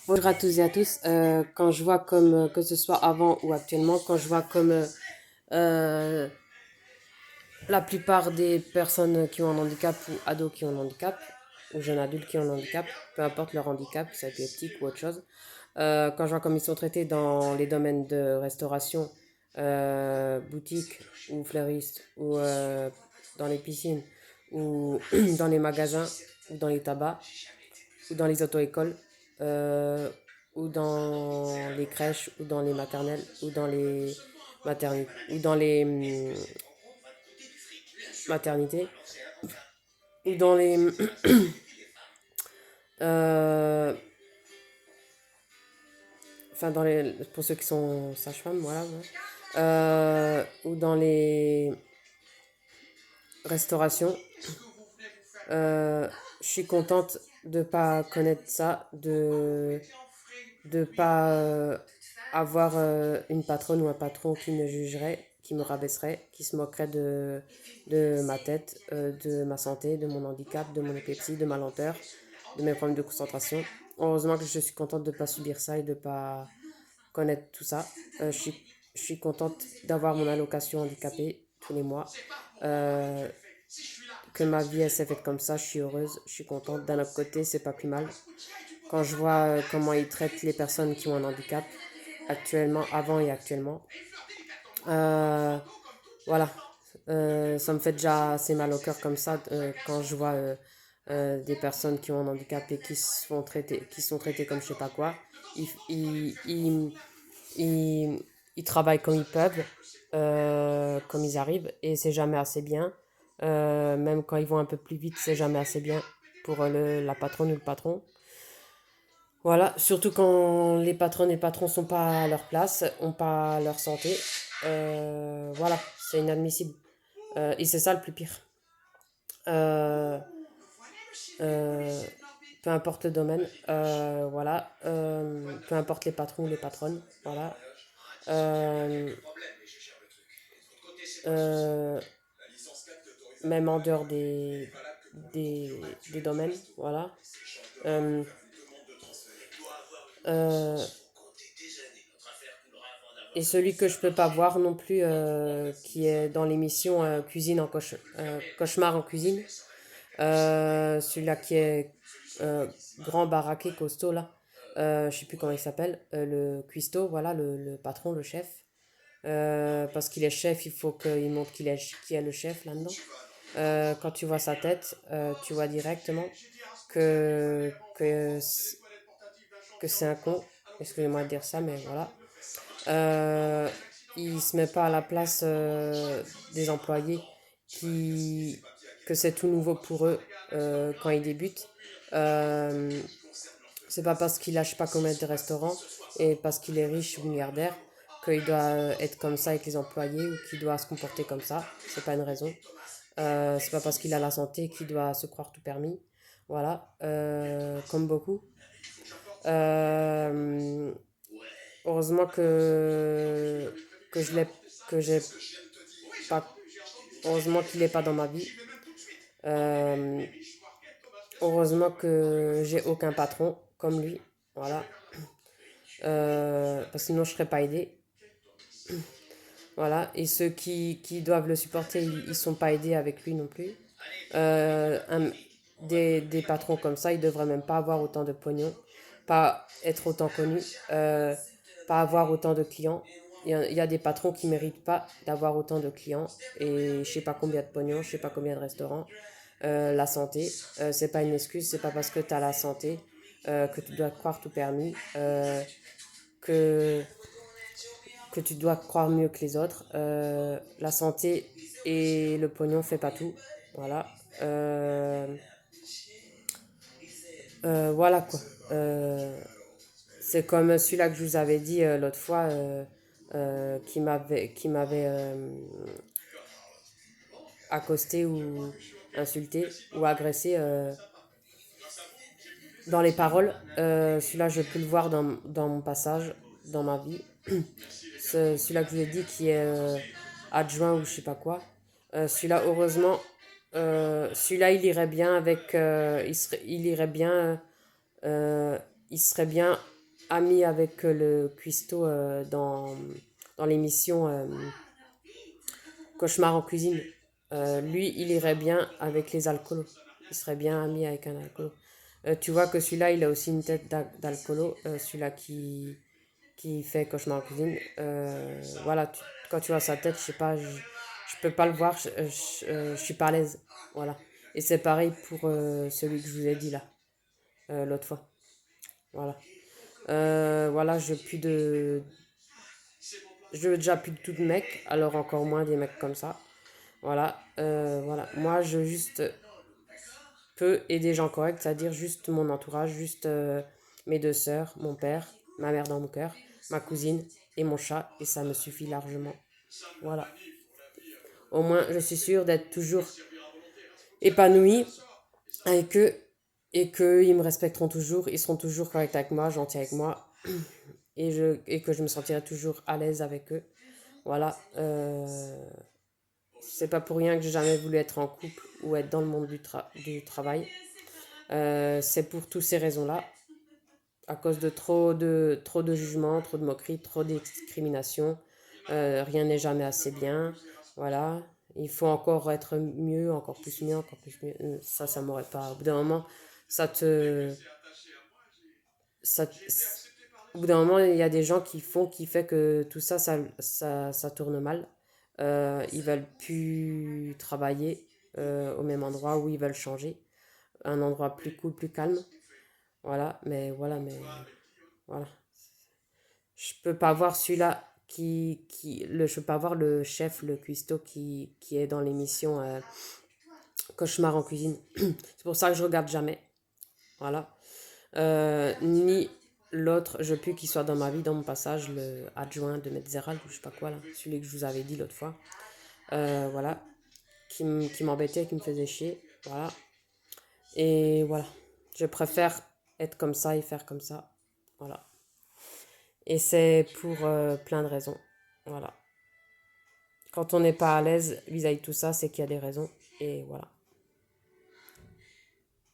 Bonjour à tous et à tous. Quand je vois comme, que ce soit avant ou actuellement, quand je vois comme euh, la plupart des personnes qui ont un handicap ou ados qui ont un handicap, ou jeunes adultes qui ont un handicap, peu importe leur handicap, ça peut être éthique ou autre chose, quand je vois comme ils sont traités dans les domaines de restauration, boutique ou fleuriste, ou dans les piscines, ou dans les magasins, ou dans les tabacs, ou dans les auto-écoles, euh, ou dans les crèches, ou dans les maternelles, ou dans les maternités, ou dans les maternités, ou dans les euh, enfin dans les pour ceux qui sont sages-femmes, voilà, ouais. Ou dans les restaurations. Je suis contente de pas connaître ça, de pas avoir une patronne ou un patron qui me jugerait, qui me rabaisserait, qui se moquerait de ma tête, de ma santé, de mon handicap, de mon épilepsie, de ma lenteur, de mes problèmes de concentration. Heureusement que je suis contente de ne pas subir ça et de ne pas connaître tout ça. Je suis contente d'avoir mon allocation handicapée tous les mois. Euh, que ma vie elle s'est faite comme ça, je suis heureuse, je suis contente. D'un autre côté, c'est pas plus mal. Quand je vois comment ils traitent les personnes qui ont un handicap, actuellement, avant et actuellement, euh, voilà, ça me fait déjà assez mal au cœur comme ça quand je vois des personnes qui ont un handicap et qui sont traitées comme je sais pas quoi. Ils, ils, ils, ils, ils travaillent comme ils peuvent, comme ils arrivent, et c'est jamais assez bien. Même quand ils vont un peu plus vite, c'est jamais assez bien pour la patronne ou le patron. Voilà, surtout quand les patronnes et patrons sont pas à leur place, ont pas leur santé. Voilà, c'est inadmissible. Et c'est ça le plus pire. Euh, euh, Peu importe le domaine, voilà. Peu importe les patrons ou les patronnes, voilà. Euh, euh, Même en dehors des domaines, voilà. Euh, euh, et celui que je peux pas voir non plus, qui est dans l'émission Cuisine en Cauchemar en cuisine, celui-là qui est grand, baraqué, costaud là, je sais plus comment il s'appelle, le cuistot, voilà, le patron, le chef. Parce qu'il est chef, il faut qu'il montre qui est le chef là-dedans. Quand tu vois sa tête, tu vois directement que, que, que c'est un con. Excusez-moi de dire ça, mais voilà. Euh, il se met pas à la place des employés qui que c'est tout nouveau pour eux quand ils débutent. Euh, c'est pas parce qu'il lâche pas commettre des restaurants et parce qu'il est riche ou milliardaire qu'il doit être comme ça avec les employés ou qu'il doit se comporter comme ça. C'est pas une raison. C'est pas parce qu'il a la santé qu'il doit se croire tout permis. Voilà, comme beaucoup. Euh, Heureusement que je l'ai que j'ai pas heureusement qu'il est pas dans ma vie. Euh, Heureusement que j'ai aucun patron comme lui. Voilà. Parce que sinon je serais pas aidée. Voilà. Et ceux qui doivent le supporter, ils sont pas aidés avec lui non plus. Euh, un- des patrons comme ça, ils devraient même pas avoir autant de pognon, pas être autant connus, pas avoir autant de clients. Il y a des patrons qui méritent pas d'avoir autant de clients et je sais pas combien de pognon, je sais pas combien de restaurants. La santé, c'est pas une excuse, c'est pas parce que tu as la santé que tu dois croire tout permis, que, que tu dois croire mieux que les autres. La santé et le pognon fait pas tout. Voilà. Voilà quoi. C'est comme celui-là que je vous avais dit l'autre fois, qui m'avait accosté ou insulté ou agressé dans les paroles. Celui-là, je peux le voir dans mon passage, dans ma vie. Celui-là que je vous ai dit qui est adjoint ou je sais pas quoi. Celui-là, heureusement, celui-là, il irait bien avec. Il irait bien. Il serait bien ami avec le cuistot dans l'émission Cauchemar en cuisine. Lui, il irait bien avec les alcoolos. Il serait bien ami avec un alcoolo. Tu vois que celui-là, il a aussi une tête d'alcoolo. Celui-là qui fait Cauchemar en cuisine. Voilà, quand tu vois sa tête, je sais pas, je peux pas le voir, je suis pas à l'aise. Voilà. Et c'est pareil pour celui que je vous ai dit là, l'autre fois. Voilà. Voilà, je veux déjà plus de tout de mecs, alors encore moins des mecs comme ça. Voilà, voilà. Moi, je juste peux aider des gens corrects, c'est-à-dire juste mon entourage, juste mes deux sœurs, mon père, ma mère dans mon cœur, ma cousine et mon chat, et ça me suffit largement. Voilà. Au moins, je suis sûre d'être toujours épanouie avec eux et qu'ils me respecteront toujours, ils seront toujours corrects avec moi, gentils avec moi, et que je me sentirai toujours à l'aise avec eux. Voilà. C'est pas pour rien que j'ai jamais voulu être en couple ou être dans le monde du travail. C'est pour toutes ces raisons-là, à cause de trop de jugements, trop de moqueries, trop de discrimination. Rien n'est jamais assez bien. Voilà. Il faut encore être mieux, encore plus mieux, encore plus mieux. Ça m'aurait pas. Au bout d'un moment, ça te. Ça, au bout d'un moment, il y a des gens qui fait que tout ça, ça tourne mal. Ils veulent plus travailler au même endroit où ils veulent changer. Un endroit plus cool, plus calme. Mais voilà. Je peux pas voir celui-là je peux pas voir le chef, le cuistot qui est dans l'émission Cauchemar en cuisine. C'est pour ça que je regarde jamais. Voilà. Ni l'autre, je veux plus qu'il soit dans ma vie, dans mon passage, le adjoint de Metzeral, ou je sais pas quoi là, celui que je vous avais dit l'autre fois. Voilà. Qui m'embêtait, qui me faisait chier. Voilà. Et voilà. Je préfère être comme ça et faire comme ça. Voilà. Et c'est pour plein de raisons. Voilà. Quand on n'est pas à l'aise vis-à-vis de tout ça, c'est qu'il y a des raisons. Et voilà.